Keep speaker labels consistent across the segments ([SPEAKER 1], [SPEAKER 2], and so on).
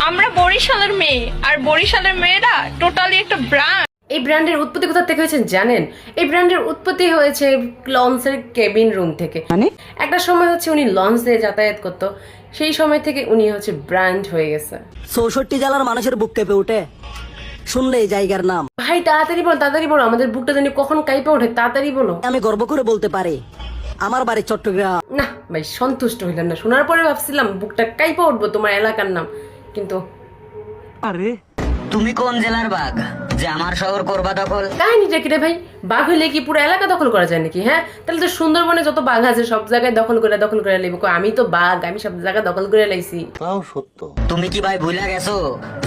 [SPEAKER 1] আমরা বরিশালের মেয়ে, আর বরিশালের মেয়েরা টোটালি একটা ব্র্যান্ড।
[SPEAKER 2] এই ব্র্যান্ডের উৎপত্তি কোথা থেকে হয়েছে জানেন? এই ব্র্যান্ডের উৎপত্তি হয়েছে লঞ্চের কেবিন রুম থেকে। মানে একটা সময় হচ্ছে উনি লঞ্চ দিয়ে যাতায়াত করতো, সেই সময় থেকে উনি হচ্ছে ব্র্যান্ড হয়ে গেছে।
[SPEAKER 3] 64 জেলার মানুষের বুক কেঁপে ওঠে শুনলে এই জায়গার নাম।
[SPEAKER 2] ভাই তাড়াতাড়ি বলো, আমাদের বুকটা জানি কখন কাইপে ওঠে, তাড়াতাড়ি বলো।
[SPEAKER 3] আমি গর্ব করে বলতে পারি আমার বাড়ি চট্টগ্রাম।
[SPEAKER 2] না ভাই, সন্তুষ্ট হইলাম না, শোনার পরে ভাবছিলাম বুকটা কাইপে উঠবো তোমার এলাকার নাম, কিন্তু
[SPEAKER 3] আরে তুমি কোন জেলার বাঘ যে আমার শহর করবা দখল?
[SPEAKER 2] কাহিনীটা কি রে ভাই? বাঘ হইলে কি পুরো এলাকা দখল করা যায় নাকি? হ্যাঁ, তাহলে তো সুন্দরবনে যত বাঘ আছে সব জায়গায় দখল করে লাইব। আমি তো বাঘ, আমি সব জায়গা দখল করে লাইছি।
[SPEAKER 4] তাও সত্য।
[SPEAKER 3] তুমি কি ভাই ভুলে গেছো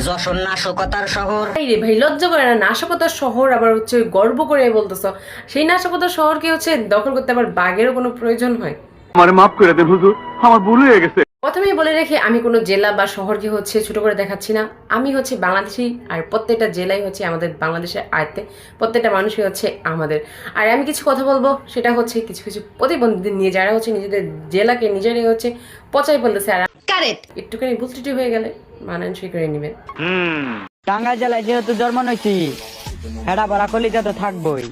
[SPEAKER 3] যশোর নাশকতার শহর?
[SPEAKER 2] এই রে ভাই, লজ্জা করে না? নাশকতার শহর আবার হচ্ছে গর্ব করে বলতেছো? সেই নাশকতার শহরকে হচ্ছে দখল করতে আবার বাঘেরও কোনো প্রয়োজন হয়?
[SPEAKER 4] আমারে মাফ করে দেন হুজুর, আমার ভুল হয়ে গেছে।
[SPEAKER 2] প্রথমেই বলে রেখে, আমি কোনো জেলা বা শহরকে হচ্ছে ছোট করে দেখাচ্ছি না। আমি হচ্ছে বাংলাদেশি, আর প্রত্যেকটা জেলাই হচ্ছে আমাদের বাংলাদেশের আয়ত্তে, প্রত্যেকটা মানুষই হচ্ছে আমাদের। আর আমি কিছু কথা বলবো, সেটা হচ্ছে কিছু কিছু প্রতিবন্ধীদের নিয়ে, যারা হচ্ছে নিজেদের জেলাকে নিজেরাই হচ্ছে পচাই বলতেছে। আর কারেক্ট, একটুখানি ভুল ত্রুটি হয়ে গেলে মানানসই করে নেবেন।
[SPEAKER 5] টাঙ্গাইল জেলায় যেহেতু জন্ম নিয়েছি, হেডা ভরা কলিজা তো থাকবোই।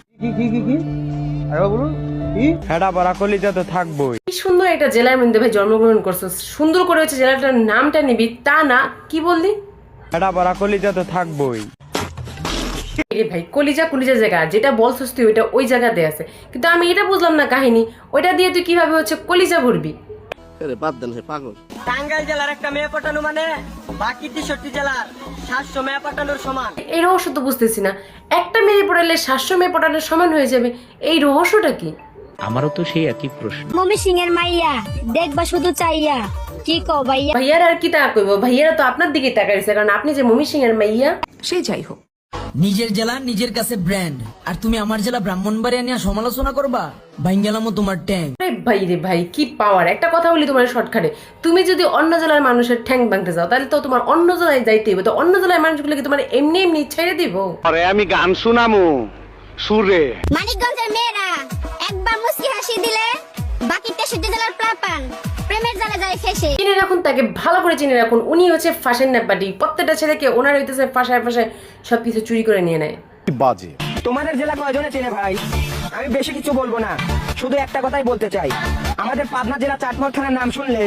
[SPEAKER 5] হেডা ভরা কলিজা তো থাকবোই।
[SPEAKER 2] কি সুন্দর একটা জেলার মধ্যে ভাই জন্মগ্রহণ করছো, সুন্দর করে হচ্ছে জেলাটার নামটা নিবি, তা না কি বললি?
[SPEAKER 5] হেডা ভরা কলিজা তো থাকবোই।
[SPEAKER 2] এ ভাই, কলিজা জায়গা যেটা বলছিস তুই, ওইটা ওই জায়গাতে আছে, কিন্তু আমি এটা বুঝলাম না কাহিনী, ওইটা দিয়ে তুই কিভাবে হচ্ছে কলিজা ভরবি?
[SPEAKER 5] টাঙ্গাইল জেলার একটা মেয়ে পটানো মানে বাকি 63 জেলার 700 মেয়ে পটানোর সমান।
[SPEAKER 2] এই রহস্য তো বুঝতেছি না, একটা মেয়ে পড়ালে 700 মেয়ে পটানোর সমান হয়ে যাবে, এই রহস্যটা কি?
[SPEAKER 6] আমারও তো সেই একই প্রশ্ন।
[SPEAKER 7] মমি সিং এর মাইয়া দেখবা শুধু চাইয়া, কি কও ভাইয়া?
[SPEAKER 2] ভাইয়ারা আর কি তাকা কইব? ভাইয়ারা তো আপনার দিকে তাকাইছে, কারণ আপনি যে মমি সিং এর মাইয়া। সে যাই হোক,
[SPEAKER 8] নিজের জেলা নিজের কাছে ব্র্যান্ড, আর তুমি আমার জেলা ব্রাহ্মণবাড়িয়া নিয়ে সমালোচনা করবা? ভাঙ্গেলামো তোমার ট্যাঙ্ক।
[SPEAKER 2] ভাই রে ভাই, কি পাওয়ার! একটা কথা বলি তোমার শর্টকাটে, তুমি যদি অন্য জেলার মানুষের ঠ্যাং ভাঙতে যাও, তাহলে তো তোমার অন্য জেলায় যাইতে হবে। তো অন্য জেলার মানুষগুলো কি তোমার এমনি ছেড়ে দিব?
[SPEAKER 4] আরে আমি গান শুনামু সুরে।
[SPEAKER 7] মানিকগঞ্জের মেয়েরা একবার মুস্কি হাসি দিলে বাকি 63 জেলার প্লাপান প্রেমের জালে যায় ফেসে।
[SPEAKER 2] চিনে রাখুন, তাকে ভালো করে চিনে রাখুন। উনি হচ্ছে ফাঁসের নেপাটি, প্রত্যেকটা ছেলেকে ওনার হইতেছে ফাঁসায় সবকিছু চুরি করে নিয়ে নেয়।
[SPEAKER 4] বাজে।
[SPEAKER 5] তোমাদের জেলা কয়জনে চেনে ভাই? আমি বেশি কিছু বলবো না, শুধু একটা কথাই বলতে চাই, আমাদের পাবনা জেলা চাটমোহর থানার নাম শুনলে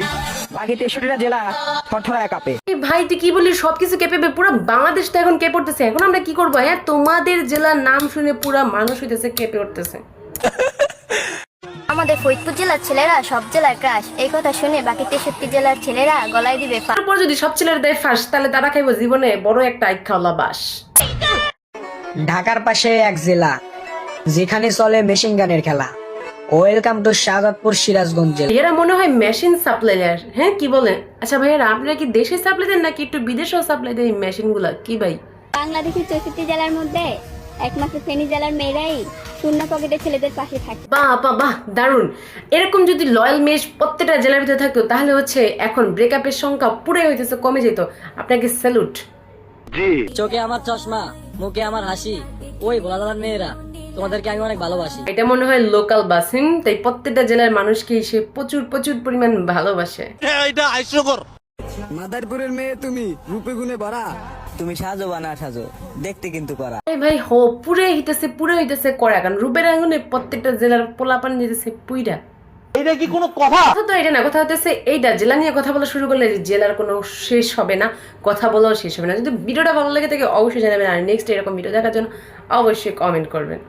[SPEAKER 5] বাকি 63টা জেলা থরথরায় কাঁপে।
[SPEAKER 2] ভাই তুই কি বলি? সবকিছু কেঁপে পুরো বাংলাদেশ তো এখন কেঁপে উঠতেছে। এখন আমরা কি করবো? হ্যাঁ, তোমাদের জেলার নাম শুনে পুরো মানুষ হইতেছে কেঁপে উঠতেছে।
[SPEAKER 7] আমাদের ফরিদপুর জেলার ছেলেরা সব জেলার ক্রাশ, এই কথা শুনে বাকি 63 জেলার ছেলেরা গলায় দিবে ফাঁস।
[SPEAKER 2] তারপর যদি সব ছেলের দেয় ফাঁস, তাহলে তারা খাইবো জীবনে বড় একটা আইখাওলা বাস।
[SPEAKER 5] ঢাকার পাশে এক জেলা যেখানে চলে মেশিন গানের খেলা। ওয়েলকাম টু শাহজাদপুর সিরাজগঞ্জ জেলা।
[SPEAKER 2] এরা মনে হয় মেশিন সাপ্লাইয়ার। হ্যাঁ, কি বলেন? আচ্ছা ভাইয়ারা, আপনারা কি দেশে সাপ্লাই দেন নাকি একটু বিদেশেও সাপ্লাই দেন এই মেশিন গুলা? কি ভাই,
[SPEAKER 7] বাংলাদেশের 64 জেলার মধ্যে একমাত্র ফেনী জেলার মেয়েরাই শূন্য পকেটে ছেলেদের পাশে থাকে।
[SPEAKER 2] বাহ, দারুন! এরকম যদি লয়াল মেশ প্রত্যেকটা জেলার ভিতরে থাকতো, তাহলে হচ্ছে এখন ব্রেকআপের সংখ্যা পুরো হইতেছে কমে যেত। আপনাকে স্যালুট।
[SPEAKER 3] চোখে আমার চশমা, মুখে আমার হাসি, ওই ভোলাদার মেয়েরা, তোমাদেরকে আমি অনেক ভালোবাসি।
[SPEAKER 2] এটা মনে হয় লোকাল বাসিং, তাই প্রত্যেকটা জেলার মানুষকে সে প্রচুর পরিমাণ ভালোবাসে।
[SPEAKER 5] মাদারপুরের মেয়ে তুমি, রূপে গুণে ভরা, তুমি সাজো বা না সাজো দেখতে কিন্তু করা।
[SPEAKER 2] ভাই পুরো হইতেছে করা, কারণ রূপের আগুনে প্রত্যেকটা জেলার পোলাপান যেতেছে পুইরা।
[SPEAKER 4] এটা কি কোনো কথা?
[SPEAKER 2] তো এটা না, কথা হতেছে এইটা, জেলা নিয়ে কথা বলা শুরু করলে জেলার কোনো শেষ হবে না, কথা বলাও শেষ হবে না। যদি ভিডিওটা ভালো লাগে থাকে অবশ্যই জানাবেন, আর নেক্সট এরকম ভিডিও দেখার জন্য অবশ্যই কমেন্ট করবেন।